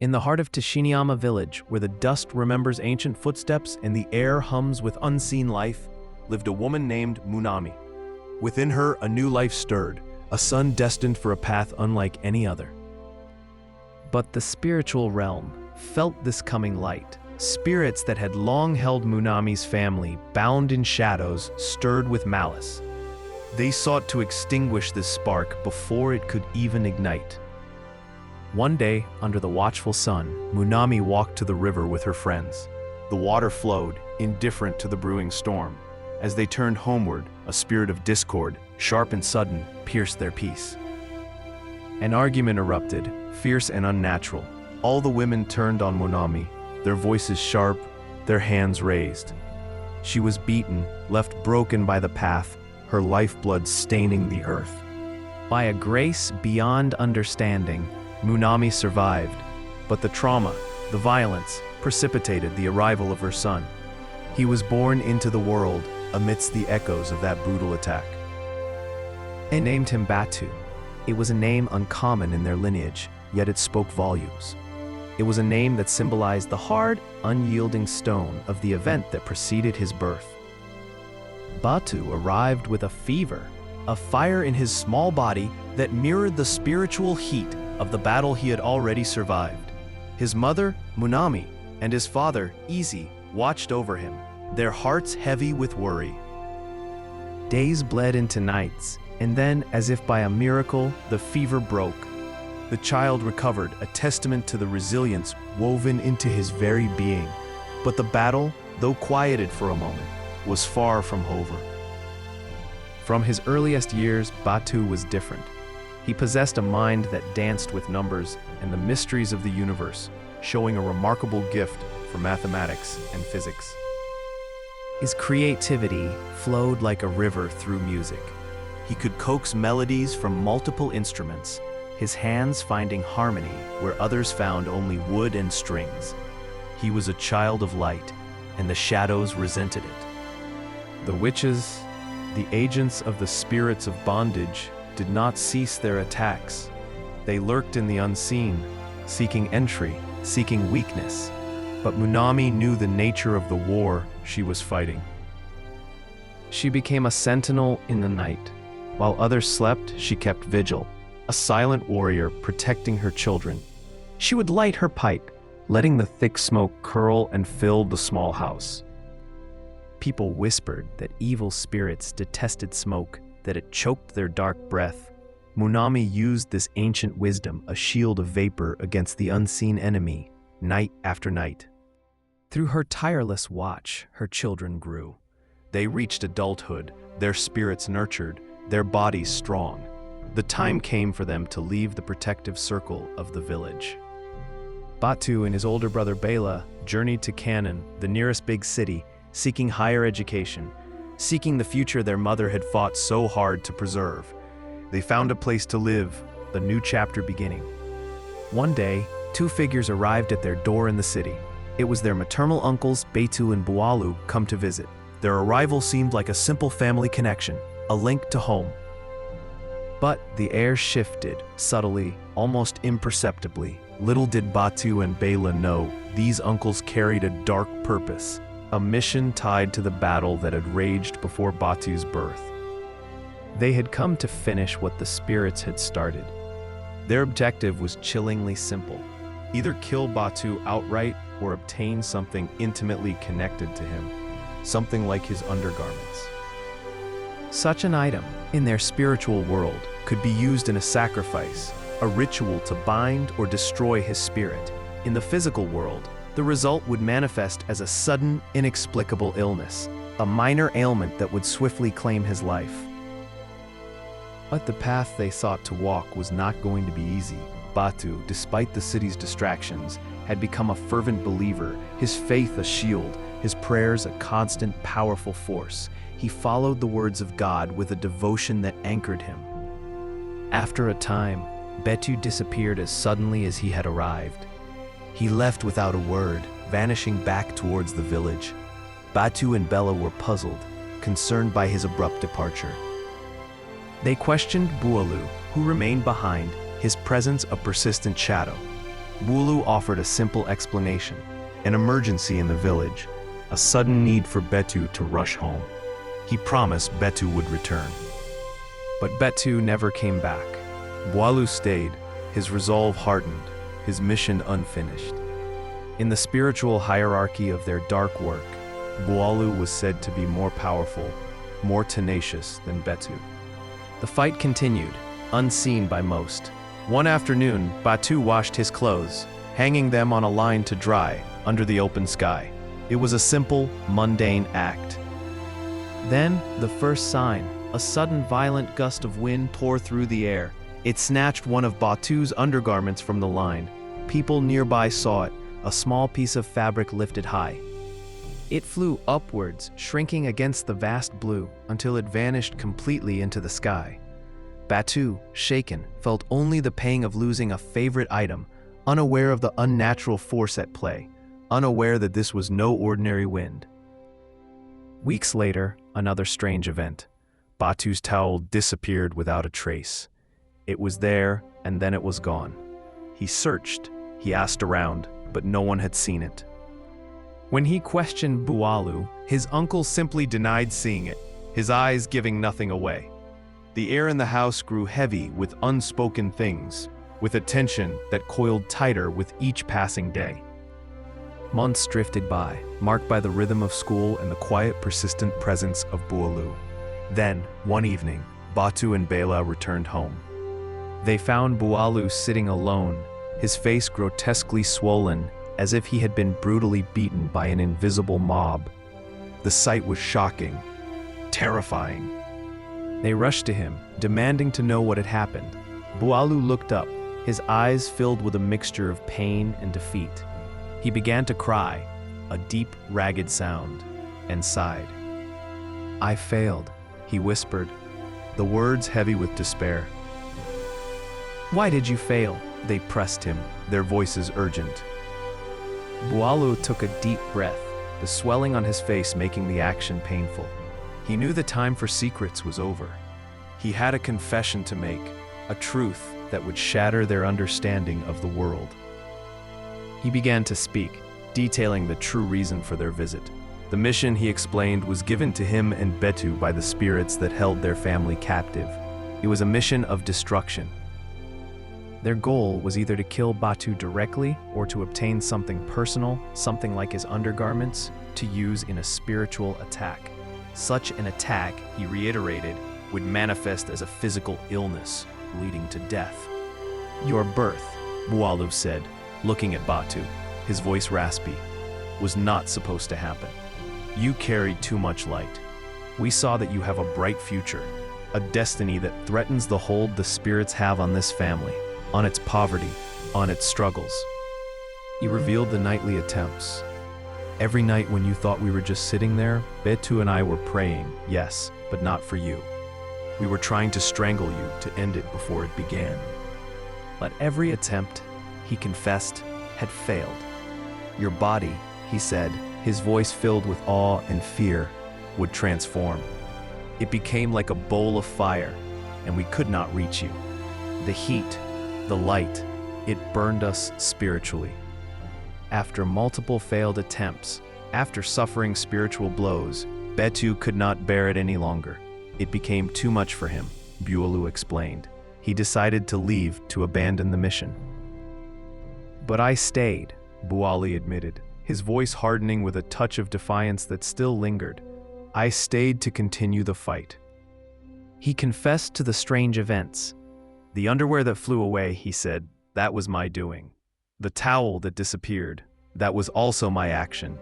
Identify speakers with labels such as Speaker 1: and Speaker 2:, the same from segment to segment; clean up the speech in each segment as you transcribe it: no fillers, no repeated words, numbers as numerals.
Speaker 1: In the heart of Tshiniama village, where the dust remembers ancient footsteps and the air hums with unseen life, lived a woman named Munami. Within her, a new life stirred, a son destined for a path unlike any other. But the spiritual realm felt this coming light. Spirits that had long held Munami's family, bound in shadows, stirred with malice. They sought to extinguish this spark before it could even ignite. One day, under the watchful sun, Munami walked to the river with her friends. The water flowed, indifferent to the brewing storm. As they turned homeward, a spirit of discord, sharp and sudden, pierced their peace. An argument erupted, fierce and unnatural. All the women turned on Munami, their voices sharp, their hands raised. She was beaten, left broken by the path, her lifeblood staining the earth. By a grace beyond understanding, Munami survived, but the trauma, the violence, precipitated the arrival of her son. He was born into the world amidst the echoes of that brutal attack. They named him Batu. It was a name uncommon in their lineage, yet it spoke volumes. It was a name that symbolized the hard, unyielding stone of the event that preceded his birth. Batu arrived with a fever, a fire in his small body that mirrored the spiritual heat of the battle he had already survived. His mother, Munami, and his father, Easy, watched over him, their hearts heavy with worry. Days bled into nights, and then, as if by a miracle, the fever broke. The child recovered, a testament to the resilience woven into his very being. But the battle, though quieted for a moment, was far from over. From his earliest years, Batu was different. He possessed a mind that danced with numbers and the mysteries of the universe, showing a remarkable gift for mathematics and physics. His creativity flowed like a river through music. He could coax melodies from multiple instruments, his hands finding harmony where others found only wood and strings. He was a child of light, and the shadows resented it. The witches, the agents of the spirits of bondage, did not cease their attacks. They lurked in the unseen, seeking entry, seeking weakness. But Munami knew the nature of the war she was fighting. She became a sentinel in the night. While others slept, she kept vigil, a silent warrior protecting her children. She would light her pipe, letting the thick smoke curl and fill the small house. People whispered that evil spirits detested smoke, that it choked their dark breath. Munami used this ancient wisdom, a shield of vapor against the unseen enemy, night after night. Through her tireless watch, her children grew. They reached adulthood, their spirits nurtured, their bodies strong. The time came for them to leave the protective circle of the village. Batu and his older brother Bela journeyed to Canaan, the nearest big city, seeking higher education, seeking the future their mother had fought so hard to preserve. They found a place to live, a new chapter beginning. One day, two figures arrived at their door in the city. It was their maternal uncles Batu and Bualu come to visit. Their arrival seemed like a simple family connection, a link to home. But the air shifted, subtly, almost imperceptibly. Little did Batu and Bela know, these uncles carried a dark purpose, a mission tied to the battle that had raged before Batu's birth. They had come to finish what the spirits had started. Their objective was chillingly simple: either kill Batu outright or obtain something intimately connected to him, something like his undergarments. Such an item, in their spiritual world, could be used in a sacrifice, a ritual to bind or destroy his spirit. In the physical world, the result would manifest as a sudden, inexplicable illness, a minor ailment that would swiftly claim his life. But the path they sought to walk was not going to be easy. Batu, despite the city's distractions, had become a fervent believer, his faith a shield, his prayers a constant, powerful force. He followed the words of God with a devotion that anchored him. After a time, Batu disappeared as suddenly as he had arrived. He left without a word, vanishing back towards the village. Batu and Bela were puzzled, concerned by his abrupt departure. They questioned Bualu, who remained behind, his presence a persistent shadow. Bulu offered a simple explanation: an emergency in the village, a sudden need for Batu to rush home. He promised Batu would return. But Batu never came back. Bulu stayed, his resolve hardened, his mission unfinished. In the spiritual hierarchy of their dark work, Bulu was said to be more powerful, more tenacious than Batu. The fight continued, unseen by most. One afternoon, Batu washed his clothes, hanging them on a line to dry under the open sky. It was a simple, mundane act. Then, the first sign, a sudden violent gust of wind tore through the air. It snatched one of Batu's undergarments from the line. People nearby saw it, a small piece of fabric lifted high. It flew upwards, shrinking against the vast blue, until it vanished completely into the sky. Batu, shaken, felt only the pang of losing a favorite item, unaware of the unnatural force at play, unaware that this was no ordinary wind. Weeks later, another strange event. Batu's towel disappeared without a trace. It was there, and then it was gone. He searched, he asked around, but no one had seen it. When he questioned Bulu, his uncle simply denied seeing it, his eyes giving nothing away. The air in the house grew heavy with unspoken things, with a tension that coiled tighter with each passing day. Months drifted by, marked by the rhythm of school and the quiet, persistent presence of Bulu. Then, one evening, Batu and Bela returned home. They found Bulu sitting alone, his face grotesquely swollen, as if he had been brutally beaten by an invisible mob. The sight was shocking, terrifying. They rushed to him, demanding to know what had happened. Bulu looked up, his eyes filled with a mixture of pain and defeat. He began to cry, a deep, ragged sound, and sighed. "I failed," he whispered, the words heavy with despair. "Why did you fail?" They pressed him, their voices urgent. Bulu took a deep breath, the swelling on his face making the action painful. He knew the time for secrets was over. He had a confession to make, a truth that would shatter their understanding of the world. He began to speak, detailing the true reason for their visit. The mission, he explained, was given to him and Batu by the spirits that held their family captive. It was a mission of destruction. Their goal was either to kill Batu directly or to obtain something personal, something like his undergarments, to use in a spiritual attack. Such an attack, he reiterated, would manifest as a physical illness, leading to death. "Your birth," Bulu said, looking at Batu, his voice raspy, "was not supposed to happen. You carried too much light. We saw that you have a bright future, a destiny that threatens the hold the spirits have on this family, on its poverty, on its struggles." He revealed the nightly attempts. "Every night when you thought we were just sitting there, Batu and I were praying, yes, but not for you. We were trying to strangle you, to end it before it began." But every attempt, he confessed, had failed. "Your body," he said, his voice filled with awe and fear, "would transform. It became like a bowl of fire, and we could not reach you. The heat, the light, it burned us spiritually." After multiple failed attempts, after suffering spiritual blows, Batu could not bear it any longer. It became too much for him, Bulu explained. He decided to leave, to abandon the mission. "But I stayed," Bulu admitted, his voice hardening with a touch of defiance that still lingered. "I stayed to continue the fight." He confessed to the strange events. "The underwear that flew away," he said, "that was my doing. The towel that disappeared, that was also my action.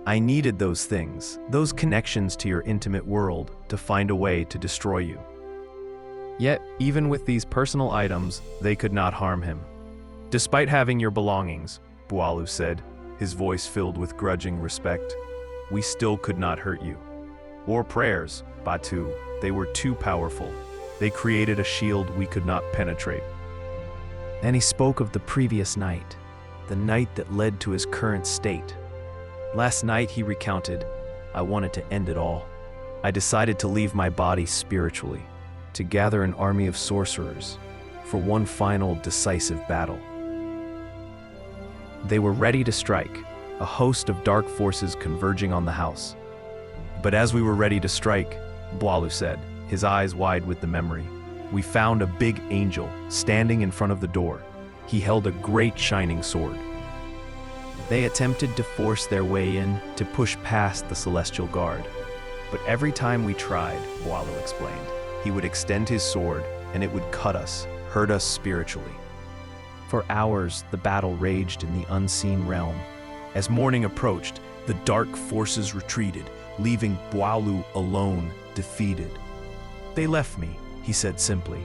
Speaker 1: I needed those things, those connections to your intimate world, to find a way to destroy you." Yet, even with these personal items, they could not harm him. "Despite having your belongings," Bulu said, his voice filled with grudging respect, "we still could not hurt you. Or prayers, Batu, they were too powerful. They created a shield we could not penetrate." Then he spoke of the previous night, the night that led to his current state. "Last night," he recounted, "I wanted to end it all. I decided to leave my body spiritually, to gather an army of sorcerers, for one final decisive battle." They were ready to strike, a host of dark forces converging on the house. But as we were ready to strike, Bwalu said, his eyes wide with the memory, we found a big angel standing in front of the door. He held a great shining sword. They attempted to force their way in to push past the celestial guard. But every time we tried, Bwalu explained, he would extend his sword and it would cut us, hurt us spiritually. For hours, the battle raged in the unseen realm. As morning approached, the dark forces retreated, leaving Bwalu alone, defeated. They left me, he said simply.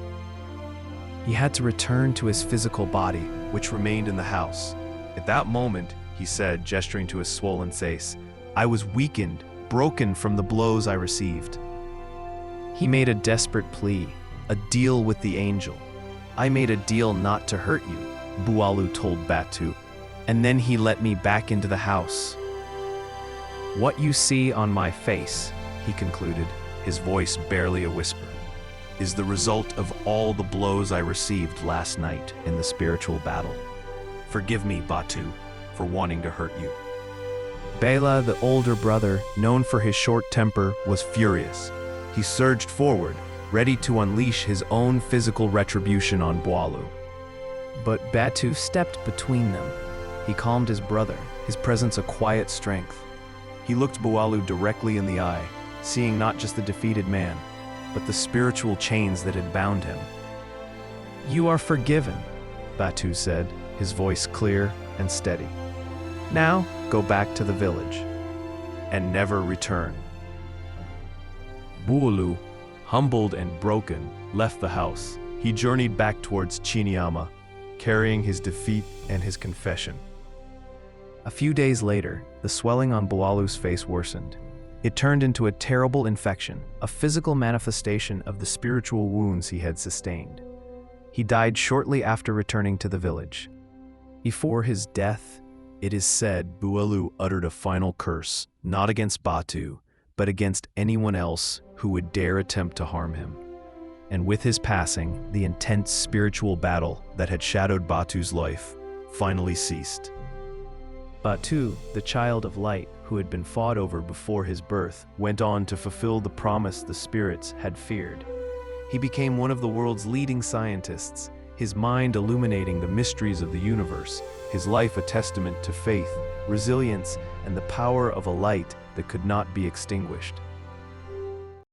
Speaker 1: He had to return to his physical body, which remained in the house. At that moment, he said, gesturing to his swollen face, I was weakened, broken from the blows I received. He made a desperate plea, a deal with the angel. I made a deal not to hurt you, Bwalu told Batu, and then he let me back into the house. What you see on my face, he concluded, his voice barely a whisper, is the result of all the blows I received last night in the spiritual battle. Forgive me, Batu, for wanting to hurt you. Bela, the older brother, known for his short temper, was furious. He surged forward, ready to unleash his own physical retribution on Bwalu. But Batu stepped between them. He calmed his brother, his presence a quiet strength. He looked Bwalu directly in the eye, seeing not just the defeated man, but the spiritual chains that had bound him. You are forgiven, Batu said, his voice clear and steady. Now, go back to the village, and never return. Bwalu, humbled and broken, left the house. He journeyed back towards Tshiniama, carrying his defeat and his confession. A few days later, the swelling on Bwalu's face worsened. It turned into a terrible infection, a physical manifestation of the spiritual wounds he had sustained. He died shortly after returning to the village. Before his death, it is said Bwalu uttered a final curse, not against Batu, but against anyone else who would dare attempt to harm him. And with his passing, the intense spiritual battle that had shadowed Batu's life finally ceased. Batu, the child of light who had been fought over before his birth, went on to fulfill the promise the spirits had feared. He became one of the world's leading scientists, his mind illuminating the mysteries of the universe, his life a testament to faith, resilience, and the power of a light that could not be extinguished.